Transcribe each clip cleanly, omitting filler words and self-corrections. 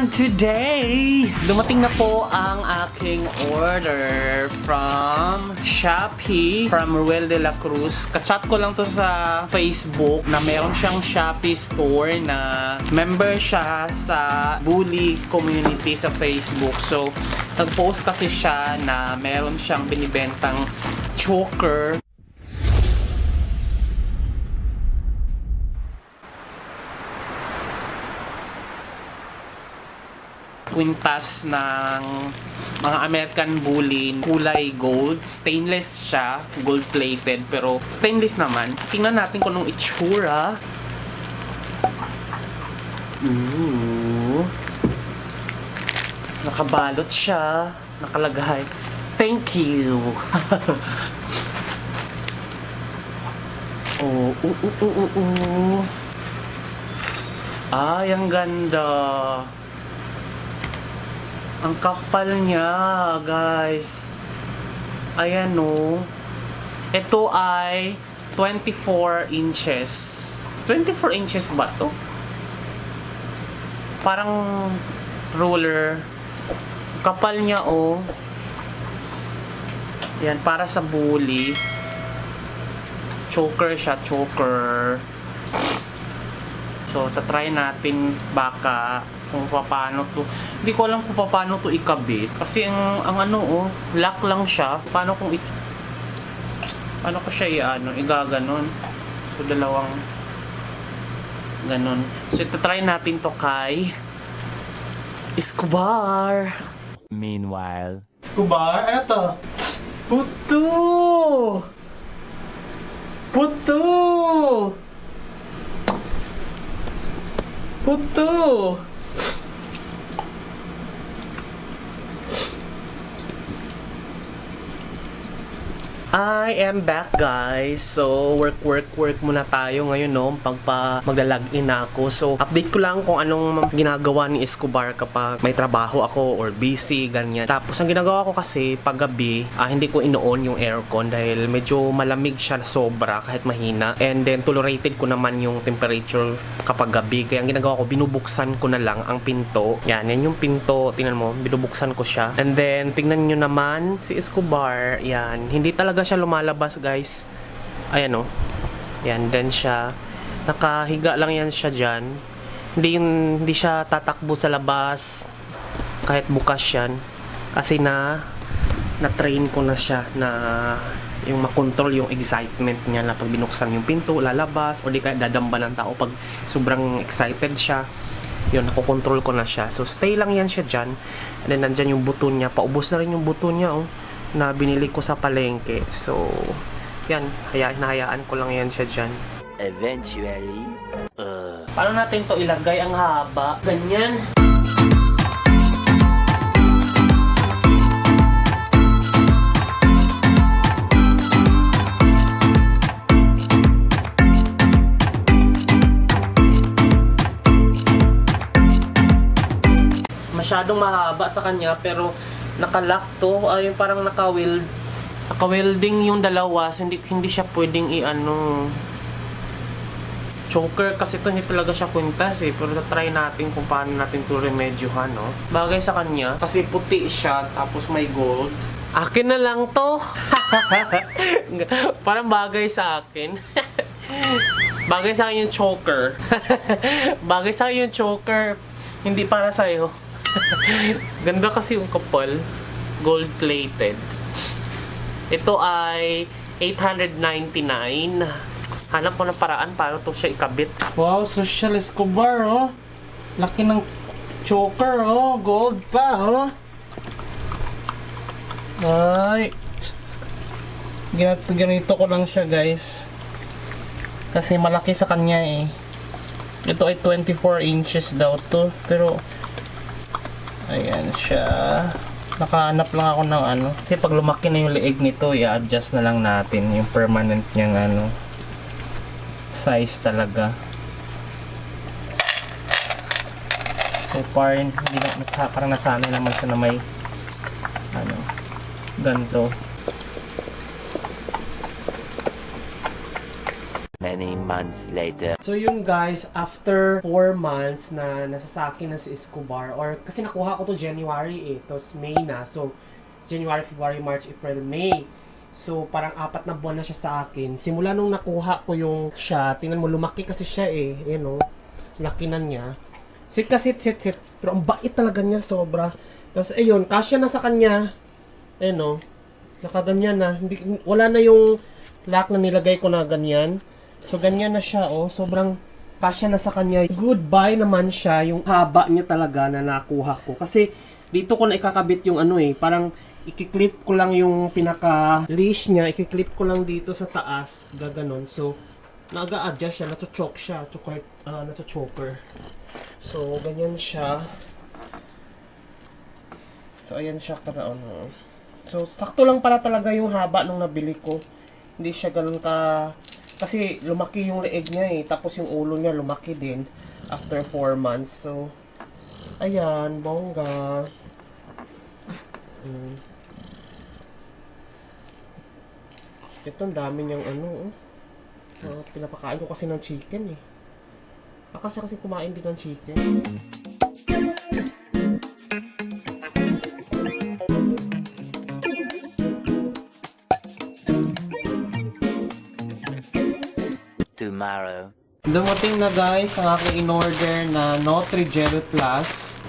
And today, dumating na po ang aking order from Shopee, from Ruel de la Cruz. Kachat ko lang to sa Facebook na meron siyang Shopee store na member siya sa Bully community sa Facebook. So, nag-post kasi siya na meron siyang binibentang choker. Kwintas ng mga American Bully, kulay gold, stainless siya, gold plated, pero stainless naman. Tingnan natin kung anong itsura. Ooh. Nakabalot siya, nakalagay, thank you. Ay, ang ganda. Ang kapal niya, guys. Ayan, no. Ito ay 24 inches. 24 inches ba to? Parang roller. Kapal niya, oh. Yan, para sa Bully. Choker siya, choker. So, tatry natin baka kung paano to. Hindi ko alam kung paano to ikabit. Kasi ang ano, oh, lock lang siya. Paano ko siya igaganon. So, dalawang ganon. So, try natin to kay Escobar. Meanwhile, Escobar? Ano to? Puto! Puto! Puto! I am back, guys. So, work muna tayo ngayon, no? Magla-login na ako. So, update ko lang kung anong ginagawa ni Escobar kapag may trabaho ako or busy, ganyan. Tapos, ang ginagawa ko kasi, paggabi, hindi ko ino-on yung aircon dahil medyo malamig siya sobra kahit mahina. And then, tolerated ko naman yung temperature kapag gabi. Kaya ang ginagawa ko, binubuksan ko na lang ang pinto. Yan yung pinto. Tingnan mo, binubuksan ko siya. And then, tingnan nyo naman si Escobar. Yan, hindi talaga siya lumalabas, guys. Ayan, oh. Yan, then siya. Nakahiga lang yan siya dyan. Hindi siya tatakbo sa labas kahit bukas yan. Kasi na-train ko na siya na yung makontrol yung excitement niya na pag binuksan yung pinto, lalabas, o di kaya dadamba ng tao pag sobrang excited siya. Yun, nakokontrol ko na siya. So, stay lang yan siya dyan. And then, nandyan yung buton niya. Paubos na rin yung buton niya, oh, na binili ko sa palengke. So, yan. Hinahayaan ko lang yan siya dyan. eventually, Paano natin to ilagay? Ang haba. Ganyan. Masyadong mahaba sa kanya, pero nakalock to. Yung parang naka-welding yung dalawa. So, hindi siya pwedeng choker kasi ito hindi talaga siya kwintas eh. Pero try natin kung paano natin ito remedyohan, no? Bagay sa kanya kasi puti siya tapos may gold. Akin na lang to. Parang bagay sa akin. Bagay sa akin yung choker. Bagay sa akin yung choker. Hindi para sa'yo. Ganda kasi yung kapal. Gold plated. Ito ay 899. Hanap ko ng paraan paano to siya ikabit. Wow, Social Escobar, oh. Laki ng choker, oh. Gold pa, oh. Ay. Ganito ko lang siya, guys. Kasi malaki sa kanya, eh. Ito ay 24 inches daw to. Pero, ayan siya. Nakahanap lang ako ng kasi pag lumaki na yung leeg nito, i-adjust na lang natin yung permanent niyang size talaga. So parang parang nasanay naman siya na may ganito. Many months later. So yun guys, after 4 months na nasa sa akin na si Escobar, or kasi nakuha ko to January tapos May na. So January, February, March, April, May. So parang 4 na buwan na siya sa akin. Simula nung nakuha ko yung siya, tingnan mo lumaki kasi siya Ayan laki na niya. Sit. Pero ang bait talaga niya, sobra. Tapos ayun, kasya na sa kanya. Nakaganyan na. Wala na yung lock na nilagay ko na ganyan. So, ganyan na siya, Sobrang kasya na sa kanya. Goodbye naman siya, yung haba niya talaga na nakuha ko. Kasi, dito ko na ikakabit yung parang ikiklip ko lang yung pinaka-leash niya. Ikiklip ko lang dito sa taas. Gaganon. So, nag-a-adjust siya. Nacho-choke siya. Nacho-choker. So, ganyan siya. So, ayan siya kada So, sakto lang pala talaga yung haba nung nabili ko. Hindi siya ganun kasi lumaki yung leeg niya tapos yung ulo niya lumaki din after 4 months. So, ayan, bongga. Ito, ang dami niyang pinapakain ko kasi ng chicken kasi kumain din ng chicken. Tomorrow. Dumating na guys ang aking in-order na Nutri-Gel Plus.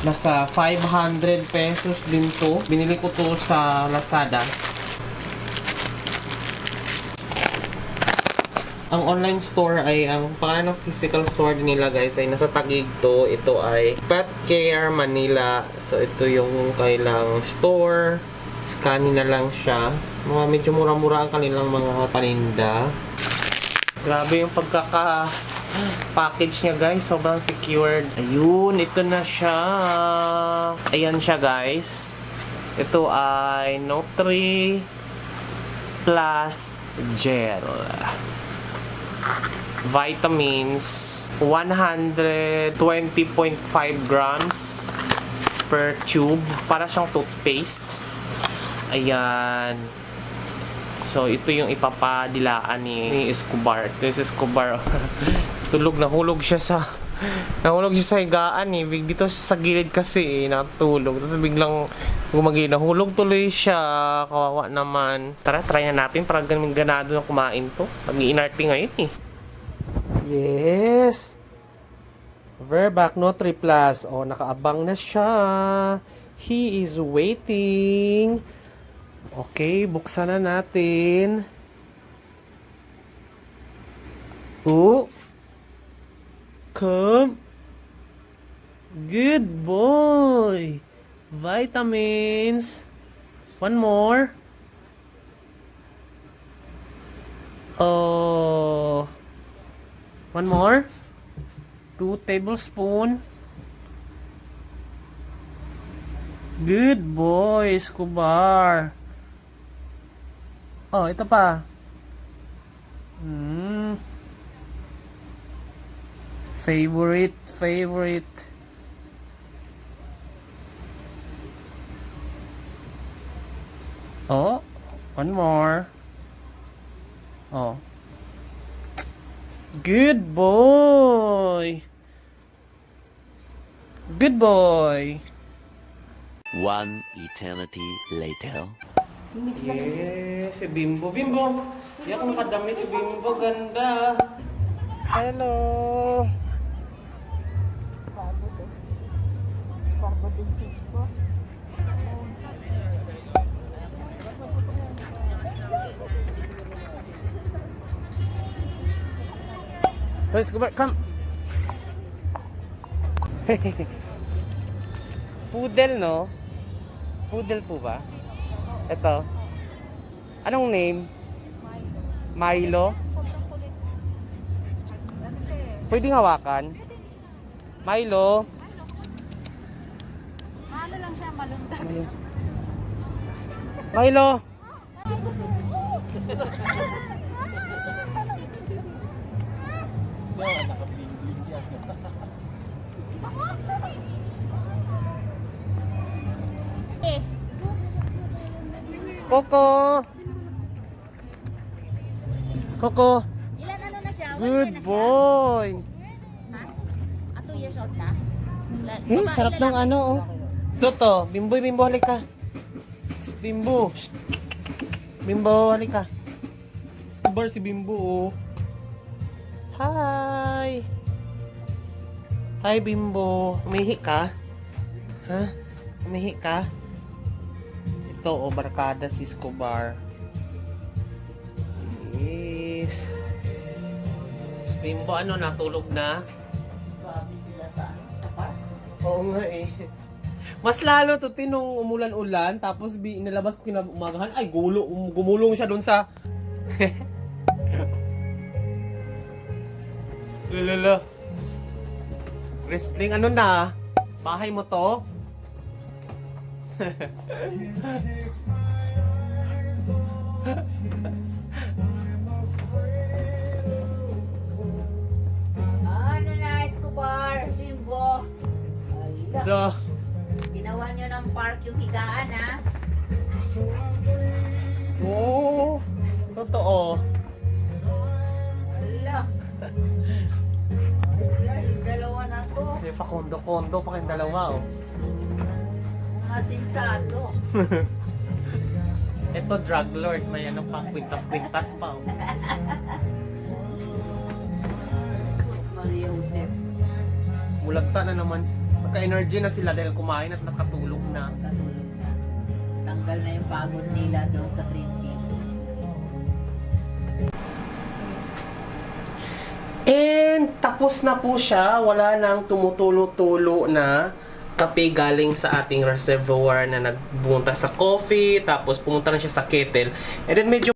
Nasa 500 pesos din to. Binili ko to sa Lazada. Ang online store ay, ang pangalan ng physical store din nila guys ay nasa Taguig to. Ito ay Pet Care Manila. So ito yung kailang store. Scan na lang siya. Medyo mura-mura ang kanilang mga paninda. Grabe yung pagkaka-package niya guys. Sobrang secured. Ayun, ito na siya. Ayan siya guys. Ito ay Nutri Plus Gel. Vitamins. 120.5 grams per tube. Para siyang toothpaste. Ayan. So, ito yung ipapadilaan ni Escobar. Ito yung Escobar. Nahulog siya sa higaan Dito siya sa gilid kasi natulog. Tapos biglang gumagilid. Nahulog tuloy siya. Kawawa naman. Tara, try na natin para ganado na kumain to. Mag-iinarte ngayon Yes! Verbac Nutri Plus. Nakaabang na siya. He is waiting. Okay, buksan na natin. Come. Good boy. Vitamins. One more. One more. 2 tablespoons. Good boy, Escobar. Ito pa. Favorite. One more. Good boy. Good boy. One eternity later. Yes, si Bimbo. Bimbo! Di ako nakadami si Bimbo. Ganda. Hello. Barbo din Cisco. Let's go back. Come. Poodle, no? Poodle po ba? Ito. Anong name? Milo. Pwedeng hawakan? Milo. Ano lang siya, malundag. Milo. Coco. Coco. Ilan ang Good boy. Ha? 2 years old na? Eh, sarap ng ano, oh. Toto, Bimbo, Bimbo, halika. Bimbo. Shh. Bimbo, halika. Escobar si Bimbo, oh. Hi. Hi, Bimbo. Umihi ka? Ha? Umihi ka? Ito, oh, barkada si Escobar. Yes. Si Bimbo, ano, natulog na? Grabe sila sa park. Oo nga eh. Mas lalo to nung umulan-ulan, tapos inilabas ko kinaumagahan, ay gumulong siya doon sa... Lala. Wrestling, ano na? Bahay mo to? Ano na, Escobar? Bimbo. Ala. Da. Ginawa niyo ng park yung higaan, ha? Oo. Totoo. Ala. Ala, yung dalawa na to. May pa kondo-kondo pa kayong dalawa, oh. Mga sinsado. Ito, drug lord. May ano pa, kwintas-kwintas pa, oh. Sus Maria Josep. Mulagta na naman. Nagka-energy na sila dahil kumain at nakatulog na. Katulog na. Tanggal na yung pagod nila doon sa Green Fish. And tapos na po siya. Wala nang tumutulo-tulo na kape galing sa ating reservoir na nagbunta sa coffee. Tapos pumunta na siya sa kettle. And then medyo